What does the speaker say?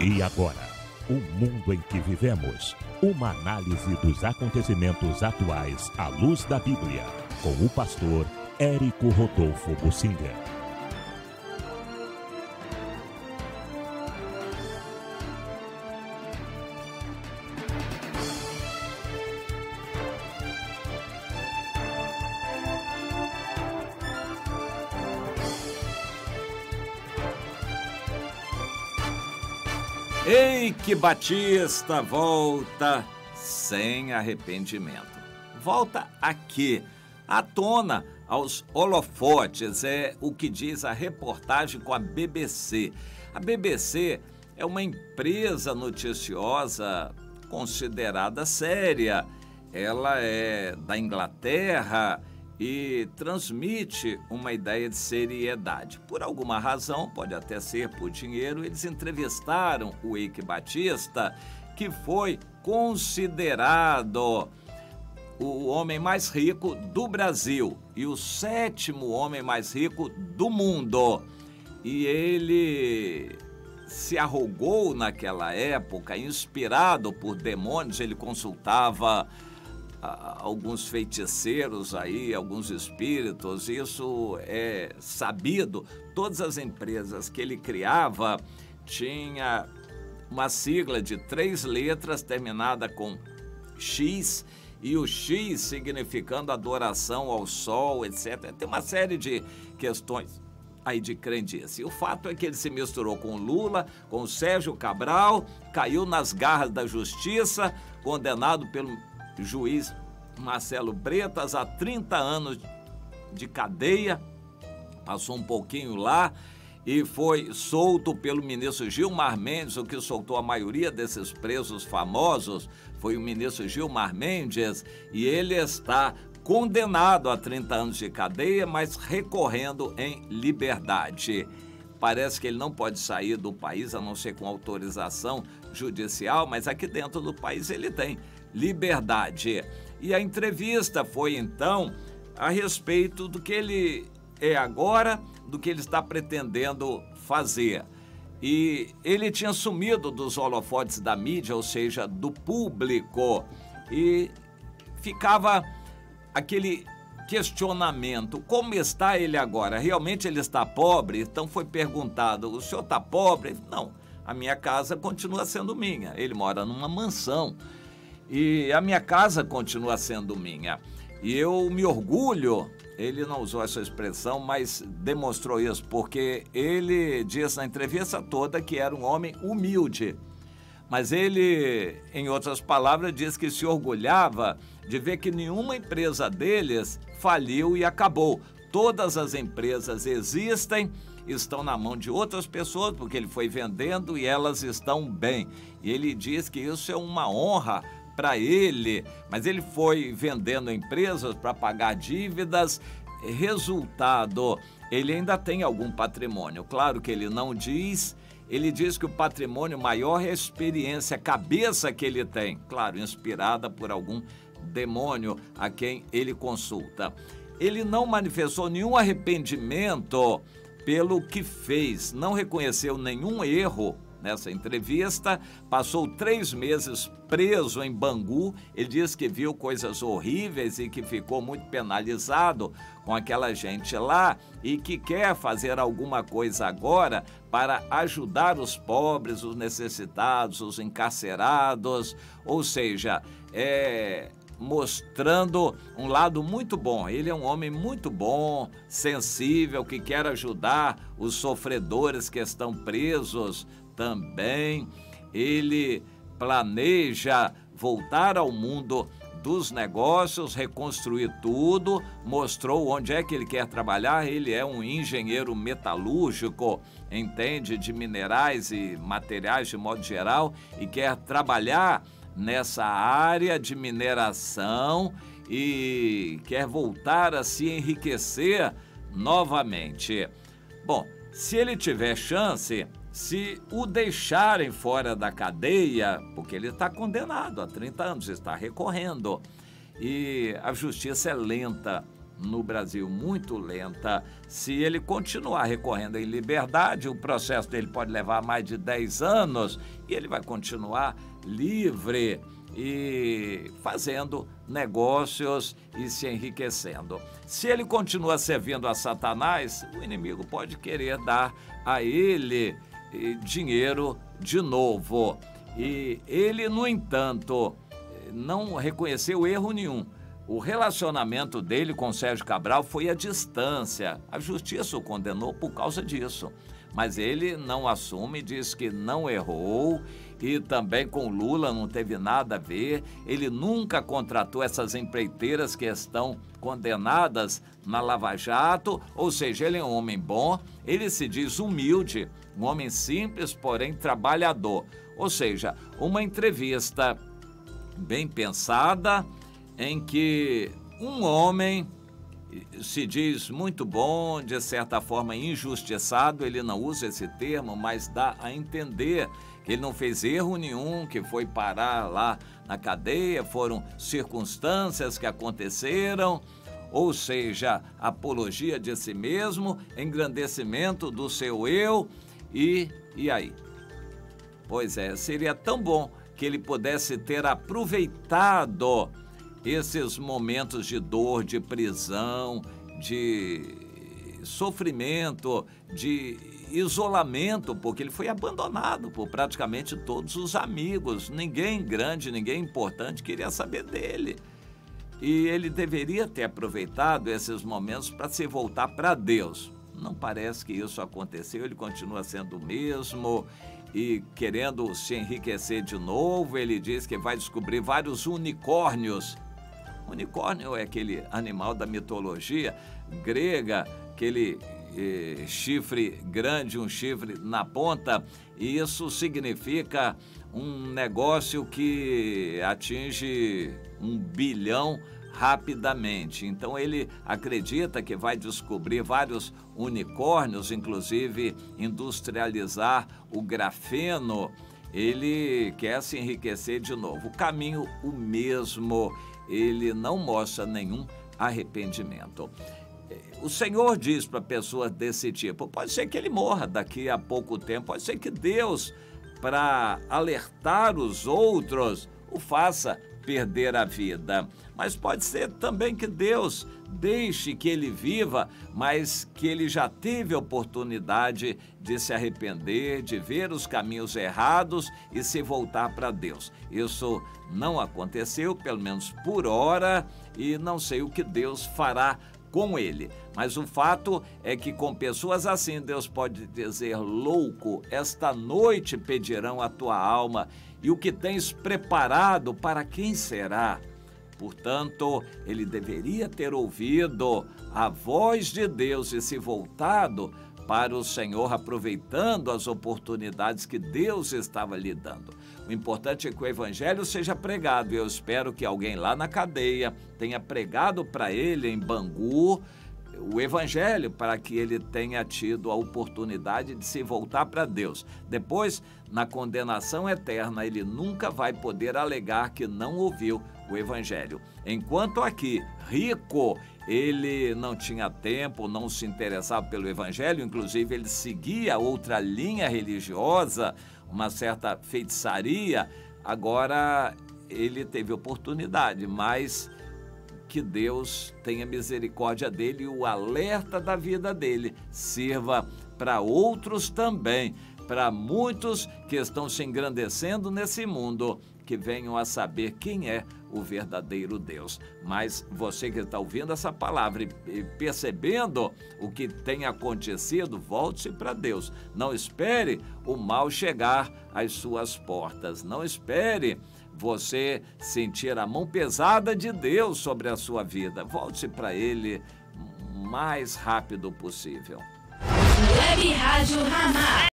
E agora, o mundo em que vivemos. Uma análise dos acontecimentos atuais à luz da Bíblia. Com o pastor Érico Rodolfo Bussinger. Eike Batista volta sem arrependimento. Volta aqui, à tona, aos holofotes, é o que diz a reportagem com a BBC. A BBC é uma empresa noticiosa considerada séria. Ela é da Inglaterra e transmite uma ideia de seriedade. Por alguma razão, pode até ser por dinheiro, eles entrevistaram o Eike Batista, que foi considerado o homem mais rico do Brasil e o 7º homem mais rico do mundo. E ele se arrogou naquela época, inspirado por demônios. Ele consultava alguns feiticeiros aí, alguns espíritos, isso é sabido. Todas as empresas que ele criava tinha uma sigla de 3 letras terminada com X, e o X significando adoração ao sol, etc. Tem uma série de questões aí de crendice. E o fato é que ele se misturou com Lula, com Sérgio Cabral, caiu nas garras da justiça, condenado pelo juiz Marcelo Bretas a 30 anos de cadeia, passou um pouquinho lá e foi solto pelo ministro Gilmar Mendes. O que soltou a maioria desses presos famosos foi o ministro Gilmar Mendes, e ele está condenado a 30 anos de cadeia, mas recorrendo em liberdade. Parece que ele não pode sair do país, a não ser com autorização judicial, mas aqui dentro do país ele tem liberdade. E a entrevista foi, então, a respeito do que ele é agora, do que ele está pretendendo fazer. E ele tinha sumido dos holofotes da mídia, ou seja, do público, e ficava aquele questionamento: como está ele agora? Realmente ele está pobre? Então foi perguntado: o senhor está pobre? Não, a minha casa continua sendo minha. Ele mora numa mansão e a minha casa continua sendo minha. E eu me orgulho. Ele não usou essa expressão, mas demonstrou isso, porque ele disse na entrevista toda que era um homem humilde. Mas ele, em outras palavras, disse que se orgulhava de ver que nenhuma empresa deles faliu e acabou. Todas as empresas existem, estão na mão de outras pessoas, porque ele foi vendendo e elas estão bem. E ele diz que isso é uma honra para ele, mas ele foi vendendo empresas para pagar dívidas. Resultado, ele ainda tem algum patrimônio. Claro que ele não diz. Ele diz que o patrimônio maior é a experiência, a cabeça que ele tem, claro, inspirada por algum demônio a quem ele consulta. Ele não manifestou nenhum arrependimento pelo que fez, não reconheceu nenhum erro nessa entrevista, passou 3 meses preso em Bangu. Ele disse que viu coisas horríveis e que ficou muito penalizado com aquela gente lá e que quer fazer alguma coisa agora para ajudar os pobres, os necessitados, os encarcerados, ou seja, mostrando um lado muito bom. Ele é um homem muito bom, sensível, que quer ajudar os sofredores que estão presos também. Ele planeja voltar ao mundo dos negócios, reconstruir tudo, mostrou onde é que ele quer trabalhar. Ele é um engenheiro metalúrgico, entende de minerais e materiais de modo geral e quer trabalhar nessa área de mineração e quer voltar a se enriquecer novamente. Bom, se ele tiver chance, se o deixarem fora da cadeia, porque ele está condenado a 30 anos, está recorrendo, e a justiça é lenta no Brasil muito lenta. Se ele continuar recorrendo em liberdade, o processo dele pode levar mais de 10 anos e ele vai continuar livre e fazendo negócios e se enriquecendo. Se ele continua servindo a Satanás, o inimigo pode querer dar a ele dinheiro de novo. E ele, no entanto, não reconheceu erro nenhum. O relacionamento dele com Sérgio Cabral foi à distância. A justiça o condenou por causa disso. Mas ele não assume, diz que não errou e também com Lula não teve nada a ver. Ele nunca contratou essas empreiteiras que estão condenadas na Lava Jato, ou seja, ele é um homem bom, ele se diz humilde, um homem simples, porém trabalhador. Ou seja, uma entrevista bem pensada, em que um homem se diz muito bom, de certa forma injustiçado, ele não usa esse termo, mas dá a entender que ele não fez erro nenhum, que foi parar lá na cadeia, foram circunstâncias que aconteceram, ou seja, apologia de si mesmo, engrandecimento do seu eu, e aí? Pois é, seria tão bom que ele pudesse ter aproveitado esses momentos de dor, de prisão, de sofrimento, de isolamento, porque ele foi abandonado por praticamente todos os amigos. Ninguém grande, ninguém importante queria saber dele. E ele deveria ter aproveitado esses momentos para se voltar para Deus. Não parece que isso aconteceu, ele continua sendo o mesmo e querendo se enriquecer de novo. Ele diz que vai descobrir vários unicórnios. Unicórnio é aquele animal da mitologia grega, aquele chifre grande, um chifre na ponta, e isso significa um negócio que atinge 1 bilhão rapidamente. Então ele acredita que vai descobrir vários unicórnios, inclusive industrializar o grafeno. Ele quer se enriquecer de novo. O caminho o mesmo. Ele não mostra nenhum arrependimento. O Senhor diz para pessoas desse tipo, pode ser que ele morra daqui a pouco tempo, pode ser que Deus, para alertar os outros, o faça perder a vida. Mas pode ser também que Deus deixe que ele viva, mas que ele já teve a oportunidade de se arrepender, de ver os caminhos errados e se voltar para Deus. Isso não aconteceu, pelo menos por hora, e não sei o que Deus fará com ele. Mas o fato é que com pessoas assim, Deus pode dizer, louco, esta noite pedirão a tua alma, e o que tens preparado, para quem será? Portanto, ele deveria ter ouvido a voz de Deus e se voltado para o Senhor, aproveitando as oportunidades que Deus estava lhe dando. O importante é que o evangelho seja pregado, e eu espero que alguém lá na cadeia tenha pregado para ele em Bangu o evangelho, para que ele tenha tido a oportunidade de se voltar para Deus. Depois, na condenação eterna, ele nunca vai poder alegar que não ouviu o evangelho. Enquanto aqui, rico, ele não tinha tempo, não se interessava pelo evangelho, inclusive ele seguia outra linha religiosa, uma certa feitiçaria. Agora ele teve oportunidade, mas que Deus tenha misericórdia dele e o alerta da vida dele sirva para outros também, para muitos que estão se engrandecendo nesse mundo, que venham a saber quem é o verdadeiro Deus. Mas você que está ouvindo essa palavra e percebendo o que tem acontecido, volte-se para Deus. Não espere o mal chegar às suas portas. Não espere você sentir a mão pesada de Deus sobre a sua vida. Volte-se para Ele o mais rápido possível. Web Rádio Ramá.